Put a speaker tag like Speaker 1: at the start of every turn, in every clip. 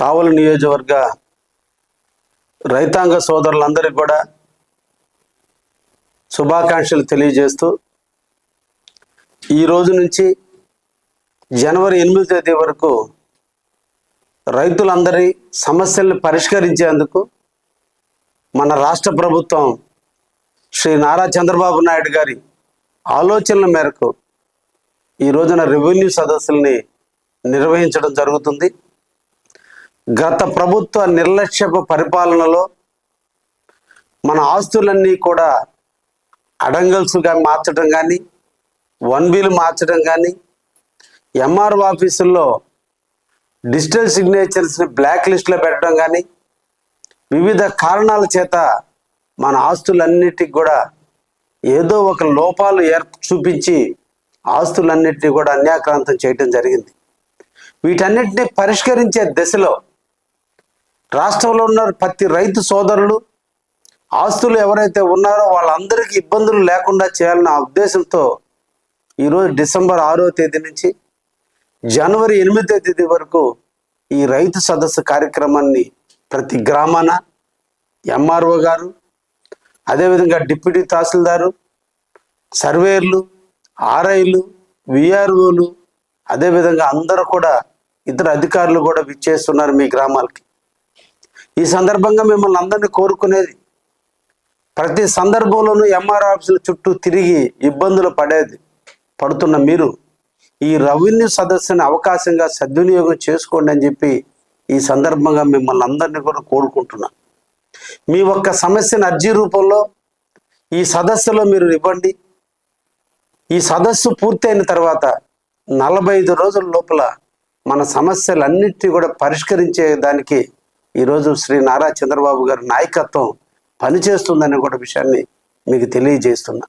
Speaker 1: కావలి నియోజకవర్గ రైతాంగ సోదరులందరికీ కూడా శుభాకాంక్షలు తెలియజేస్తూ ఈ రోజు నుంచి జనవరి 8వ తేదీ వరకు రైతులందరి సమస్యలను పరిష్కరించేందుకు మన రాష్ట్ర ప్రభుత్వం శ్రీ నారా చంద్రబాబు నాయుడు గారి ఆలోచనల మేరకు ఈ రోజున రెవెన్యూ సదస్సుల్ని నిర్వహించడం జరుగుతుంది. గత ప్రభుత్వ నిర్లక్ష్యపు పరిపాలనలో మన ఆస్తులన్నీ కూడా అడంగల్స్గా మార్చడం కానీ, 1Bలు మార్చడం కానీ, ఎంఆర్ఓ ఆఫీసుల్లో డిజిటల్ సిగ్నేచర్స్ని బ్లాక్ లిస్ట్లో పెట్టడం కానీ, వివిధ కారణాల చేత మన ఆస్తులన్నిటికి కూడా ఏదో ఒక లోపాలు చూపించి ఆస్తులన్నిటినీ కూడా అన్యాక్రాంతం చేయడం జరిగింది. వీటన్నిటిని పరిష్కరించే దిశలో రాష్ట్రంలో ఉన్న ప్రతి రైతు సోదరులు ఆస్తులు ఎవరైతే ఉన్నారో వాళ్ళందరికీ ఇబ్బందులు లేకుండా చేయాలన్న ఉద్దేశంతో ఈరోజు డిసెంబర్ 6వ తేదీ నుంచి జనవరి 8వ తేదీ వరకు ఈ రైతు సదస్సు కార్యక్రమాన్ని ప్రతి గ్రామాన ఎంఆర్ఓ గారు, అదేవిధంగా డిప్యూటీ తహసీల్దారు, సర్వేయర్లు, ఆర్ఐలు, విఆర్ఓలు, అదేవిధంగా అందరూ కూడా ఇతర అధికారులు కూడా విచ్చేస్తున్నారు మీ గ్రామాలకి. ఈ సందర్భంగా మిమ్మల్ని అందరినీ కోరుకునేది, ప్రతి సందర్భంలోనూ ఎంఆర్ ఆఫీసుల చుట్టూ తిరిగి ఇబ్బందులు పడుతున్న మీరు ఈ రెవెన్యూ సదస్సుని అవకాశంగా సద్వినియోగం చేసుకోండి అని చెప్పి ఈ సందర్భంగా మిమ్మల్ని అందరినీ కూడా కోరుకుంటున్నాను. మీ ఒక్క సమస్యను అర్జీ రూపంలో ఈ సదస్సులో మీరు ఇవ్వండి. ఈ సదస్సు పూర్తయిన తర్వాత 45 రోజుల లోపల మన సమస్యలన్నిటినీ కూడా పరిష్కరించే దానికి ఈరోజు శ్రీ నారా చంద్రబాబు గారి నాయకత్వం పనిచేస్తుందనే కూడా విషయాన్ని మీకు తెలియజేస్తున్నా.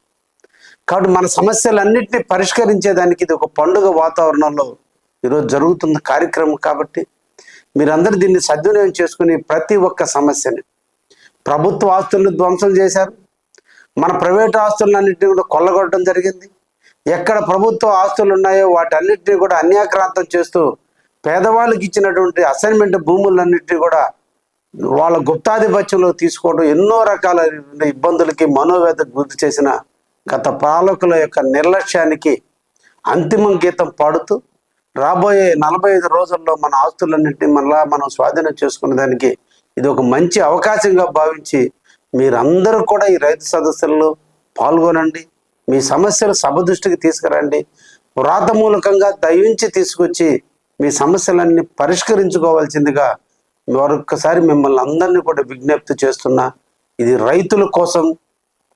Speaker 1: కాబట్టి మన సమస్యలన్నింటినీ పరిష్కరించేదానికి ఇది ఒక పండుగ వాతావరణంలో ఈరోజు జరుగుతున్న కార్యక్రమం. కాబట్టి మీరందరూ దీన్ని సద్వినియోగం చేసుకుని ప్రతి ఒక్క సమస్యని, ప్రభుత్వ ఆస్తులను ధ్వంసం చేశారు, మన ప్రైవేట్ ఆస్తులన్నింటినీ కూడా కొల్లగొట్టడం జరిగింది. ఎక్కడ ప్రభుత్వ ఆస్తులు ఉన్నాయో వాటన్నిటినీ కూడా అన్యాక్రాంతం చేస్తూ పేదవాళ్ళకి ఇచ్చినటువంటి అసైన్మెంట్ భూములన్నింటినీ కూడా వాళ్ళ గుప్తాధిపత్యంలో తీసుకోవడం, ఎన్నో రకాల ఇబ్బందులకి మనోవేదకు గుర్తు చేసిన గత పాలకుల యొక్క నిర్లక్ష్యానికి అంతిమం గీతం పాడుతూ రాబోయే 45 రోజుల్లో మన ఆస్తులన్నింటినీ మనం స్వాధీనం చేసుకునే దానికి ఇది ఒక మంచి అవకాశంగా భావించి మీరందరూ కూడా ఈ రైతు సదస్సుల్లో పాల్గొనండి. మీ సమస్యలు సభ దృష్టికి తీసుకురండి. వ్రాతమూలకంగా దయించి తీసుకొచ్చి మీ సమస్యలన్నీ పరిష్కరించుకోవాల్సిందిగా మరొకసారి మిమ్మల్ని అందరినీ కూడా విజ్ఞప్తి చేస్తున్నా. ఇది రైతుల కోసం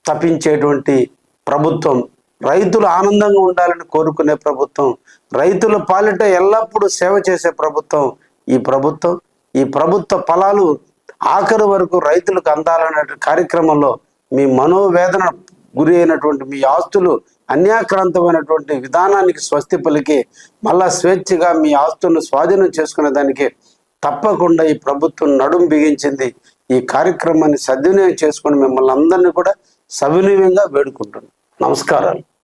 Speaker 1: తప్పించేటువంటి ప్రభుత్వం, రైతులు ఆనందంగా ఉండాలని కోరుకునే ప్రభుత్వం, రైతుల పాలిట ఎల్లప్పుడూ సేవ చేసే ప్రభుత్వం ఈ ప్రభుత్వ ఫలాలు ఆఖరి వరకు రైతులకు అందాలనే కార్యక్రమంలో మీ మనోవేదన గురి అయినటువంటి మీ ఆస్తులు అన్యాక్రాంతమైనటువంటి విధానానికి స్వస్తి పలికి మళ్ళా స్వేచ్ఛగా మీ ఆస్తులను స్వాధీనం చేసుకునే దానికి తప్పకుండా ఈ ప్రభుత్వం నడుం బిగించింది. ఈ కార్యక్రమాన్ని సద్వినియోగం చేసుకుని మిమ్మల్ని అందరినీ కూడా సవినీయంగా వేడుకుంటున్నాను. నమస్కారాలు.